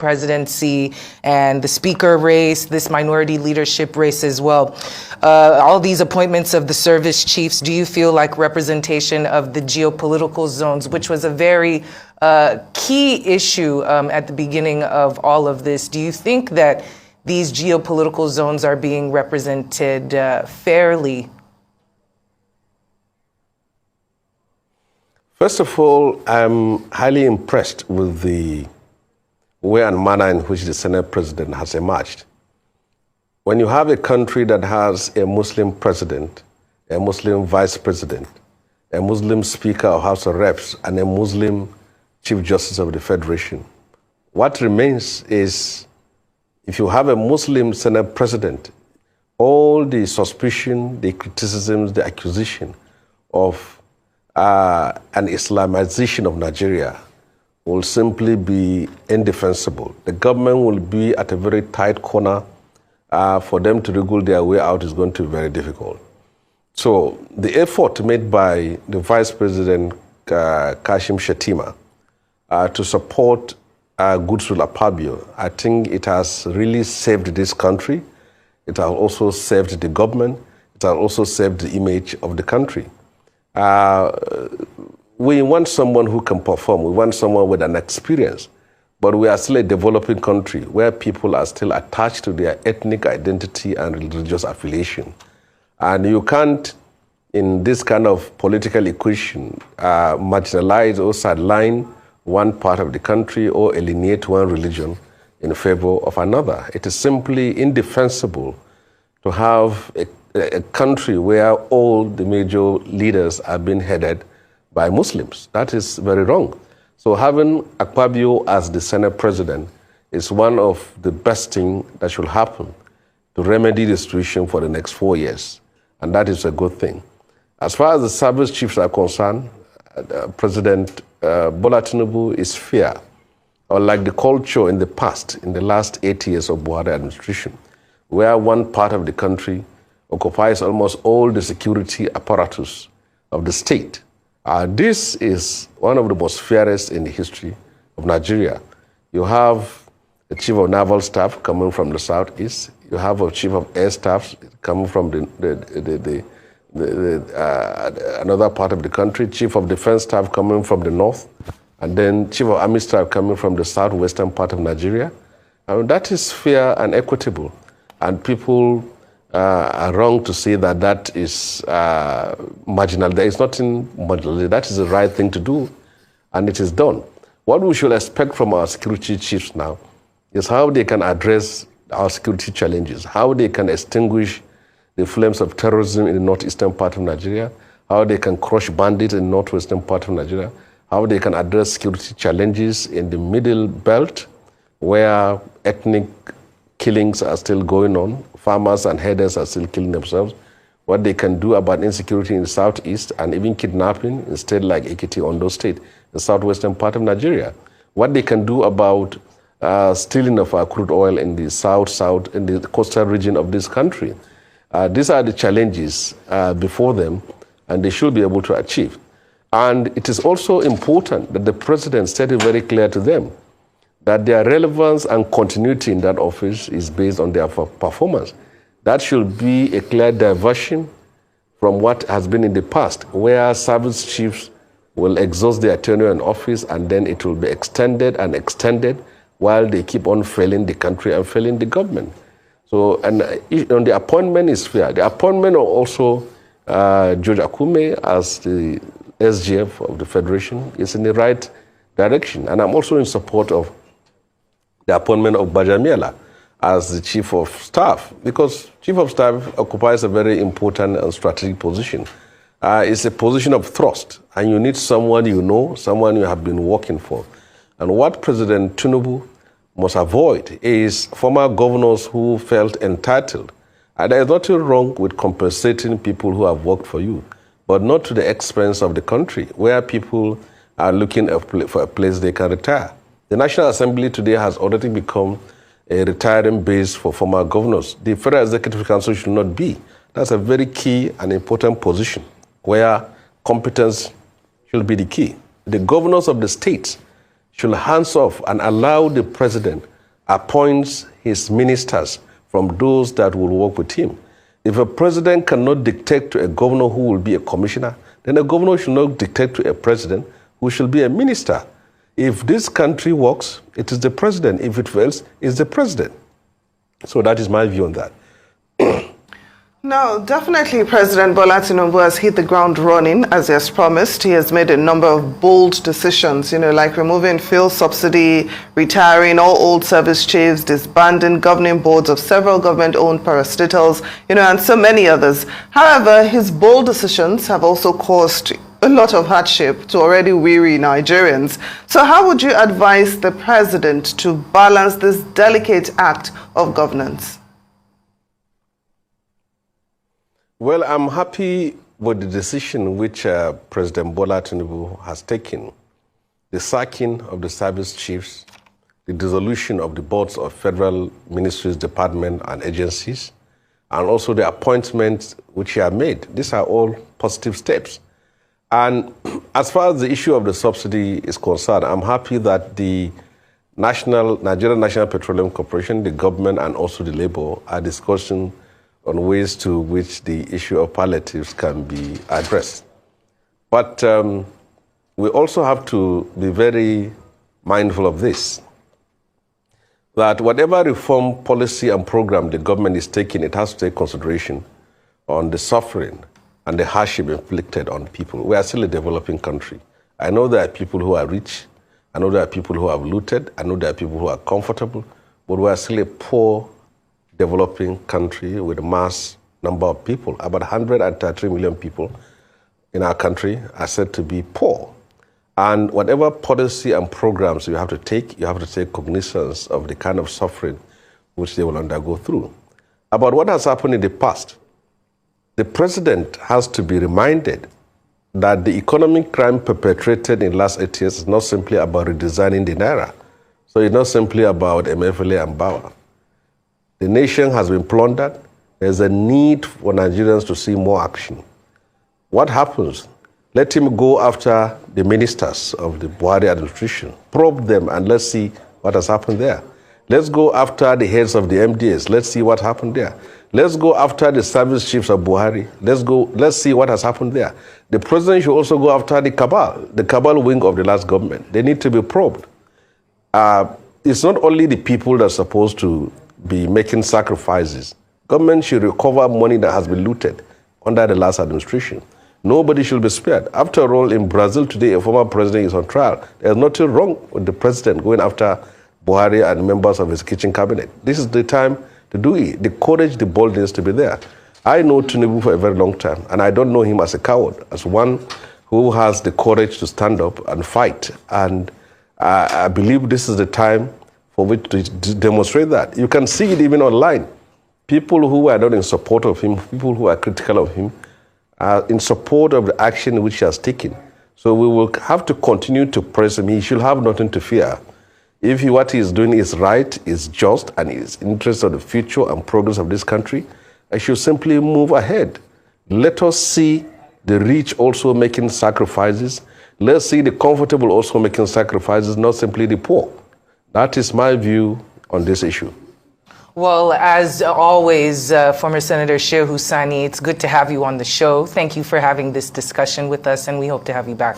presidency and the speaker race, this minority leadership race as well. All these appointments of the service chiefs, do you feel like representation of the geopolitical zones, which was a very key issue at the beginning of all of this? Do you think that these geopolitical zones are being represented fairly? First of all, I'm highly impressed with the way and manner in which the Senate president has emerged. When you have a country that has a Muslim president, a Muslim vice president, a Muslim speaker of House of Reps, and a Muslim chief justice of the Federation, what remains is, if you have a Muslim Senate president, all the suspicion, the criticisms, the accusation of an Islamization of Nigeria will simply be indefensible. The government will be at a very tight corner. For them to wriggle their way out is going to be very difficult. So the effort made by the Vice President Kashim Shettima to support Godswill Akpabio, I think it has really saved this country. It has also saved the government. It has also saved the image of the country. We want someone who can perform. We want someone with an experience. But we are still a developing country where people are still attached to their ethnic identity and religious affiliation. And you can't, in this kind of political equation, marginalize or sideline one part of the country or alienate one religion in favor of another. It is simply indefensible to have a country where all the major leaders are being headed by Muslims. That is very wrong. So having Akpabio as the Senate president is one of the best things that should happen to remedy the situation for the next 4 years. And that is a good thing. As far as the service chiefs are concerned, President Bola TINUBU is fair, unlike the culture in the past, in the last 8 years of BUHARI administration, where one part of the country occupies almost all the security apparatus of the state. This is one of the most fairest in the history of Nigeria. You have the chief of naval staff coming from the southeast. You have a chief of air staff coming from another part of the country. Chief of defense staff coming from the north, and then chief of army staff coming from the southwestern part of Nigeria. That is fair and equitable, and people are wrong to say that that is marginal. There is nothing marginal. That is the right thing to do, and it is done. What we should expect from our security chiefs now is how they can address our security challenges, how they can extinguish the flames of terrorism in the northeastern part of Nigeria, how they can crush bandits in the northwestern part of Nigeria, how they can address security challenges in the middle belt where ethnic killings are still going on, farmers and herders are still killing themselves, what they can do about insecurity in the southeast and even kidnapping in states like Ekiti, Ondo State, the southwestern part of Nigeria, what they can do about stealing of our crude oil in the south, in the coastal region of this country. These are the challenges before them, and they should be able to achieve. And it is also important that the president said it very clear to them that their relevance and continuity in that office is based on their performance. That should be a clear diversion from what has been in the past, where service chiefs will exhaust their tenure in office and then it will be extended and extended while they keep on failing the country and failing the government. So, and on the appointment is fair. The appointment of also George Akume as the SGF of the Federation is in the right direction. And I'm also in support of the appointment of Bajamiela as the Chief of Staff, because Chief of Staff occupies a very important and strategic position. It's a position of thrust, and you need someone you know, someone you have been working for. And what President TINUBU must avoid is former governors who felt entitled. And there is nothing wrong with compensating people who have worked for you, but not to the expense of the country, where people are looking for a place they can retire. The National Assembly today has already become a retiring base for former governors. The Federal Executive Council should not be. That's a very key and important position where competence should be the key. The governors of the states should hands off and allow the president appoints his ministers from those that will work with him. If a president cannot dictate to a governor who will be a commissioner, then a governor should not dictate to a president who should be a minister. If this country works, it is the president. If it fails, it's the president. So that is my view on that. No, definitely President Bola Tinubu has hit the ground running as he has promised. He has made a number of bold decisions, like removing fuel subsidy, retiring all old service chiefs, disbanding governing boards of several government-owned parastatals, and so many others. However, his bold decisions have also caused a lot of hardship to already weary Nigerians. So how would you advise the president to balance this delicate act of governance? Well, I'm happy with the decision which President Bola Tinubu has taken. The sacking of the service chiefs, the dissolution of the boards of federal ministries, departments, and agencies, and also the appointments which he has made. These are all positive steps. And as far as the issue of the subsidy is concerned, I'm happy that the Nigerian National Petroleum Corporation, the government, and also the Labour are discussing on ways to which the issue of palliatives can be addressed. But we also have to be very mindful of this, that whatever reform policy and program the government is taking, it has to take consideration on the suffering and the hardship inflicted on people. We are still a developing country. I know there are people who are rich. I know there are people who have looted. I know there are people who are comfortable. But we are still a poor, developing country with a mass number of people. About 133 million people in our country are said to be poor. And whatever policy and programs you have to take cognizance of the kind of suffering which they will undergo through. About what has happened in the past, the president has to be reminded that the economic crime perpetrated in the last 8 years is not simply about redesigning the Naira. So it's not simply about MFLA and Bawa. The nation has been plundered. There's a need for Nigerians to see more action. What happens? Let him go after the ministers of the BUHARI administration, probe them, and let's see what has happened there. Let's go after the heads of the MDAs. Let's see what happened there. Let's go after the service chiefs of BUHARI. Let's see what has happened there. The president should also go after the cabal wing of the last government. They need to be probed. It's not only the people that are supposed to be making sacrifices. Government should recover money that has been looted under the last administration. Nobody should be spared. After all, in Brazil today, a former president is on trial. There's nothing wrong with the president going after BUHARI and members of his kitchen cabinet. This is the time to do it. The courage, the boldness to be there. I know TINUBU for a very long time, and I don't know him as a coward, as one who has the courage to stand up and fight. And I believe this is the time for which to demonstrate that. You can see it even online. People who are not in support of him, people who are critical of him, are in support of the action which he has taken. So we will have to continue to press him. He should have nothing to fear. If what he is doing is right, is just, and is in the interest of the future and progress of this country, I should simply move ahead. Let us see the rich also making sacrifices. Let's see the comfortable also making sacrifices, not simply the poor. That is my view on this issue. Well, as always, former Senator Shehu Hussaini, it's good to have you on the show. Thank you for having this discussion with us, and we hope to have you back.